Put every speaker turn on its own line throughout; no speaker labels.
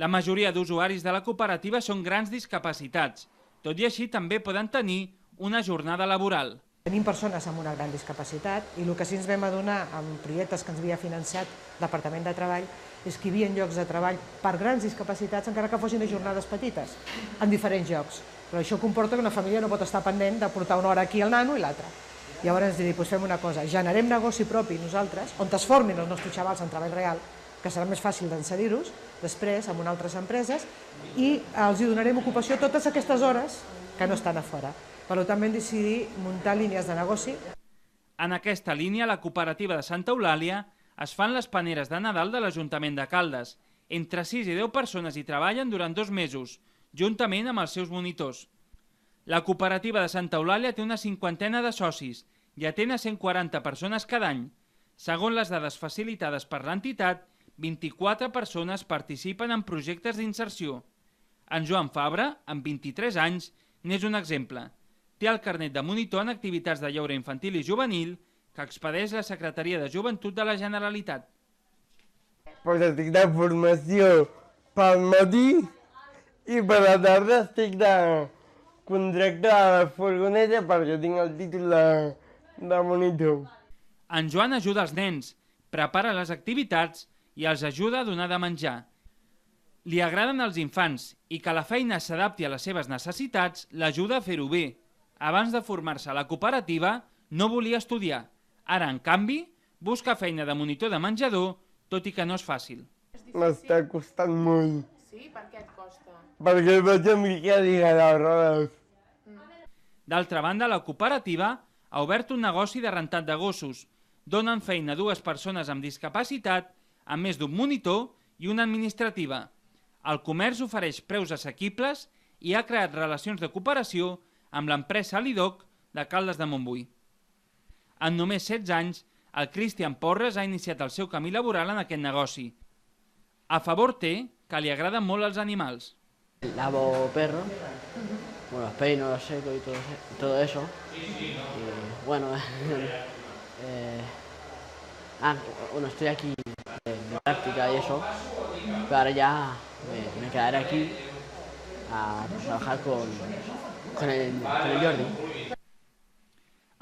La majoria d'usuaris de la cooperativa són grans discapacitats. Tot i així, també poden tenir una jornada laboral.
Tenim persones amb una gran discapacitat i el que sí ens vam adonar amb projectes que ens havia financiat el Departament de Treball és que hi havia llocs de treball per grans discapacitats, encara que fossin a jornades petites, en diferents llocs. Però això comporta que una família no pot estar pendent de portar una hora aquí al nano i l'altra. Llavors ens diuen, doncs fem una cosa, generem negoci propi nosaltres, on es formin els nostres xavals en treball real, que serà més fàcil d'inserir-los, després amb altres empreses, i els donarem ocupació totes aquestes hores que no estan a fora. Per tant, vam decidir muntar línies de negoci.
En aquesta línia, la cooperativa de Santa Eulàlia es fan les paneres de Nadal de l'Ajuntament de Caldes. Entre 6 i 10 persones hi treballen durant 2 mesos, juntament amb els seus monitors. La cooperativa de Santa Eulàlia té una 50ena de socis i atén a 140 persones cada any. Segons les dades facilitades per l'entitat, 24 persones participen en projectes d'inserció. En Joan Fabra, amb 23 anys, n'és un exemple. Té el carnet de monitor en activitats de lleure infantil i juvenil que expedeix la Secretaria de Joventut de la Generalitat.
Pues estic de formació pel matí i per la tarda estic de contracte a la furgoneta perquè tinc el títol de monitor.
En Joan ajuda els nens, prepara les activitats i els ajuda a donar de menjar. Li agraden els infants i que la feina s'adapti a les seves necessitats l'ajuda a fer-ho bé. Abans de formar-se a la cooperativa no volia estudiar. Ara, en canvi, busca feina de monitor de menjador, tot i que no és fàcil.
M'està costant molt.
Sí? Per què et costa?
Perquè vaig a micar i a les rodes.
D'altra banda, la cooperativa ha obert un negoci de rentat de gossos. Donen feina a 2 persones amb discapacitat, amb més d'un monitor i una administrativa. El comerç ofereix preus assequibles i ha creat relacions de cooperació amb l'empresa Lidoc de Caldes de Montbui. En només 16 anys, el Cristian Porres ha iniciat el seu camí laboral en aquest negoci. A favor té que li agraden molt els animals.
Lavo perros, bueno, los peino, los seco y todo eso. Y bueno, bueno, estoy aquí de práctica y eso, pero ahora ya me quedaré aquí a trabajar con el Jordi.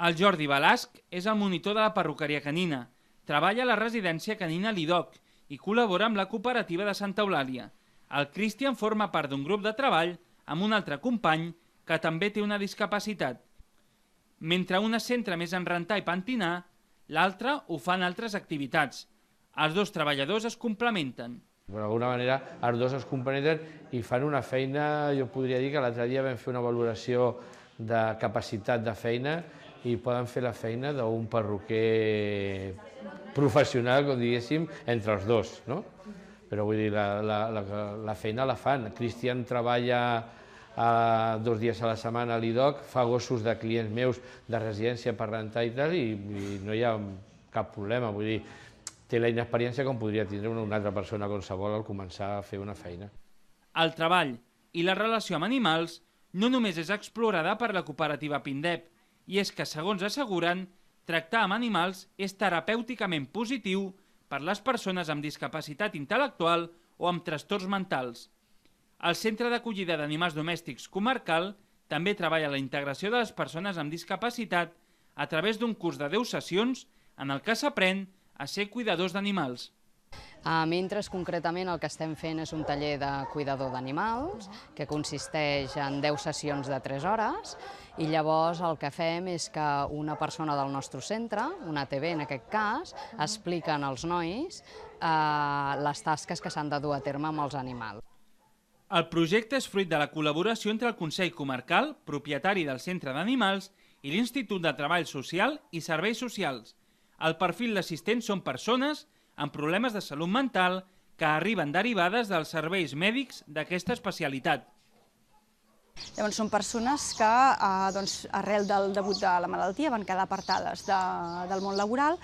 El Jordi Balasc és el monitor de la perruqueria canina. Treballa a la residència canina Lidoc i col·labora amb la cooperativa de Santa Eulàlia. El Cristian forma part d'un grup de treball amb un altre company que també té una discapacitat. Mentre un es centra més en rentar i pentinar, l'altre ho fa en altres activitats. Els 2 treballadors es complementen.
D'alguna manera, els 2 es complementen i fan una feina, jo podria dir que l'altre dia vam fer una valoració de capacitat de feina i poden fer la feina d'un perruquer professional, com diguéssim, entre els 2, no? Però vull dir, la feina la fan. Cristian treballa 2 dies a la setmana a l'IDOC, fa gossos de clients meus de residència per rentar i tal, i no hi ha cap problema, vull dir, té la inexperiència com podria tindre una altra persona qualsevol al començar a fer una feina.
El treball i la relació amb animals no només és explorada per la cooperativa Pindep, i és que, segons asseguren, tractar amb animals és terapèuticament positiu per les persones amb discapacitat intel·lectual o amb trastorns mentals. El Centre d'Acollida d'Animals Domèstics Comarcal també treballa la integració de les persones amb discapacitat a través d'un curs de 10 sessions en el que s'aprèn a ser cuidadors d'animals.
Mentre, concretament, el que estem fent és un taller de cuidador d'animals, que consisteix en 10 sessions de 3 hores, i llavors el que fem és que una persona del nostre centre, una ATB en aquest cas, explica als nois les tasques que s'han de dur a terme amb els animals.
El projecte és fruit de la col·laboració entre el Consell Comarcal, propietari del Centre d'Animals, i l'Institut de Treball Social i Serveis Socials. El perfil d'assistents són persones amb problemes de salut mental que arriben derivades dels serveis mèdics d'aquesta especialitat.
Llavors són persones que arrel del debut de la malaltia van quedar apartades del món laboral,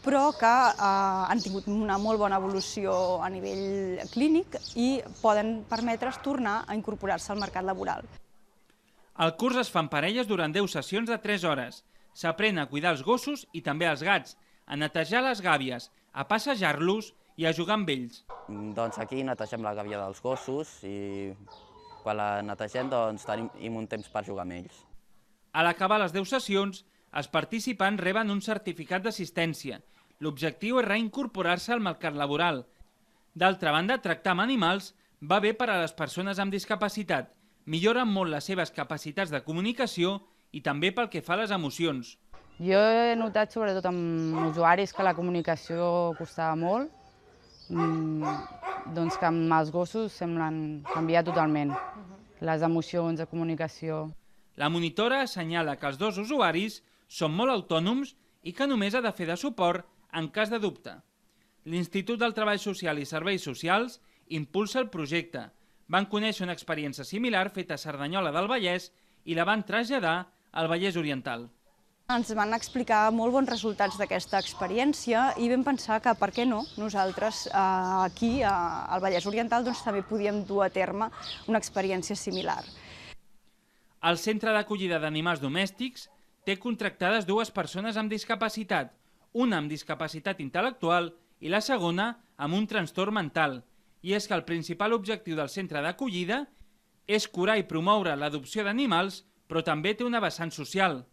però que han tingut una molt bona evolució a nivell clínic i poden permetre's tornar a incorporar-se al mercat laboral.
El curs es fa en parelles durant 10 sessions de 3 hores. S'aprèn a cuidar els gossos i també els gats, a netejar les gàbies, a passejar-los i a jugar amb ells.
Doncs aquí netegem la gàbia dels gossos i quan la netegem tenim un temps per jugar amb ells.
A l'acabar les 10 sessions, els participants reben un certificat d'assistència. L'objectiu és reincorporar-se al mercat laboral. D'altra banda, tractar amb animals va bé per a les persones amb discapacitat. Milloren molt les seves capacitats de comunicació i també pel que fa a les emocions.
Jo he notat, sobretot amb usuaris, que la comunicació costava molt, doncs que amb els gossos semblen canviar totalment les emocions de comunicació.
La monitora assenyala que els dos usuaris són molt autònoms i que només ha de fer de suport en cas de dubte. L'Institut del Treball Social i Serveis Socials impulsa el projecte. Van conèixer una experiència similar feta a Cerdanyola del Vallès i la van traslladar al Vallès Oriental.
Ens van explicar molt bons resultats d'aquesta experiència i vam pensar que, per què no, nosaltres aquí, al Vallès Oriental, també podíem dur a terme una experiència similar.
El Centre d'Acollida d'Animals Domèstics té contractades 2 persones amb discapacitat, una amb discapacitat intel·lectual i la segona amb un trastorn mental. I és que el principal objectiu del centre d'acollida és curar i promoure l'adopció d'animals, però també té una vessant social.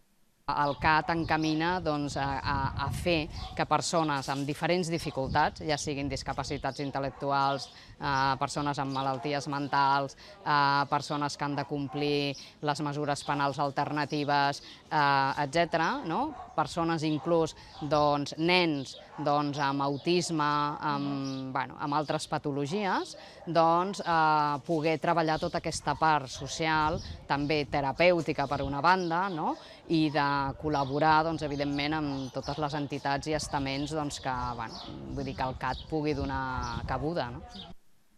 El CAT encamina a fer que persones amb diferents dificultats, ja siguin discapacitats intel·lectuals, persones amb malalties mentals, persones que han de complir les mesures penals alternatives, etc., persones inclús nens amb autisme, amb altres patologies, poder treballar tota aquesta part social, també terapèutica per una banda, i de col·laborar, evidentment, amb totes les entitats i estaments que el CAT pugui donar cabuda.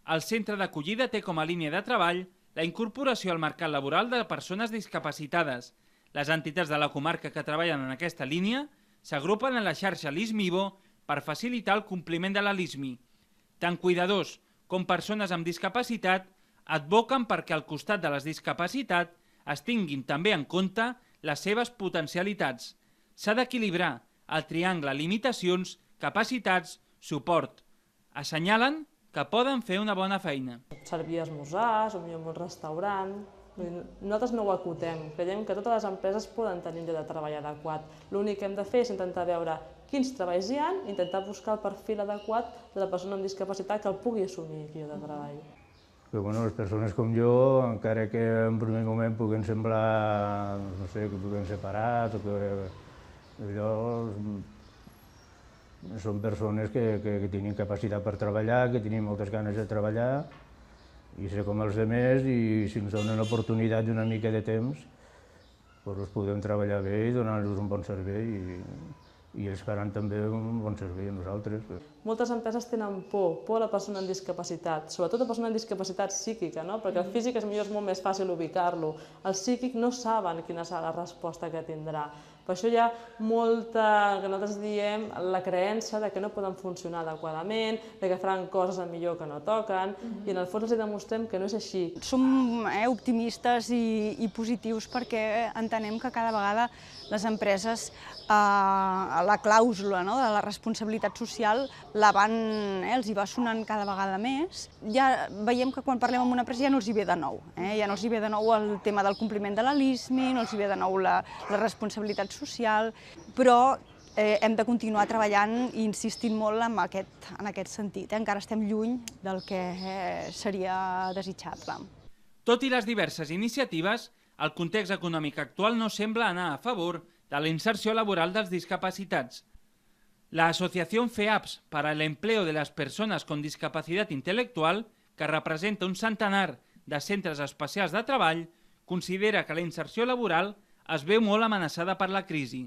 El centre d'acollida té com a línia de treball la incorporació al mercat laboral de persones discapacitades. Les entitats de la comarca que treballen en aquesta línia s'agrupen en la xarxa LISMIVO per facilitar el compliment de la LISMI. Tant cuidadors com persones amb discapacitat advoquen perquè al costat de la discapacitat es tinguin també en compte les seves potencialitats. S'ha d'equilibrar el triangle limitacions, capacitats, suport. Assenyalen que poden fer una bona feina.
Servir esmorzars, o millor en un restaurant. Nosaltres no ho acotem. Creiem que totes les empreses poden tenir un lloc de treball adequat. L'únic que hem de fer és intentar veure quins treballs hi ha i intentar buscar el perfil adequat de la persona amb discapacitat que el pugui assumir aquí de treball.
Les persones com jo, encara que en primer moment puguen semblar, no sé, que puguen ser parats o que són persones que tenen capacitat per treballar, que tenen moltes ganes de treballar i ser com els altres i si ens donen l'oportunitat d'una mica de temps doncs podem treballar bé i donar-los un bon servei i ells faran també un bon servei a nosaltres.
Moltes empreses tenen por a la persona amb discapacitat, sobretot a la persona amb discapacitat psíquica, perquè el físic és molt més fàcil ubicar-lo. El psíquic no saben quina serà la resposta que tindrà. Per això hi ha molta, que nosaltres diem, la creença de que no poden funcionar adequadament, de que faran coses millor que no toquen, i en el fons els demostrem que no és així.
Som optimistes i positius perquè entenem que cada vegada les empreses la clàusula de la responsabilitat social els hi va sonant cada vegada més. Ja veiem que quan parlem amb una empresa ja no els hi ve de nou. Ja no els hi ve de nou el tema del compliment de la LISMI, no els hi ve de nou la responsabilitat social, però hem de continuar treballant i insistint molt en aquest sentit. Encara estem lluny del que seria desitjable.
Tot i les diverses iniciatives, el context econòmic actual no sembla anar a favor de la inserció laboral dels discapacitats. La Asociación FEAPS para el Empleo de las Personas con Discapacidad Intelectual, que representa un centenar de centres especials de treball, considera que la inserció laboral es veu molt amenaçada per la crisi.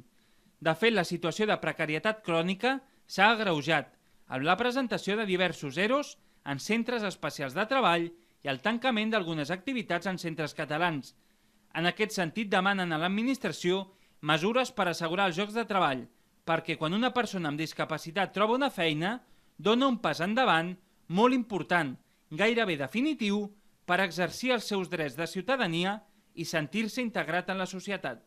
De fet, la situació de precarietat crònica s'ha agreujat amb la presentació de diversos EROs en centres especials de treball i el tancament d'algunes activitats en centres catalans. En aquest sentit, demanen a l'administració mesures per assegurar els llocs de treball, perquè quan una persona amb discapacitat troba una feina, dona un pas endavant molt important, gairebé definitiu, per exercir els seus drets de ciutadania i sentir-se integrat en la societat.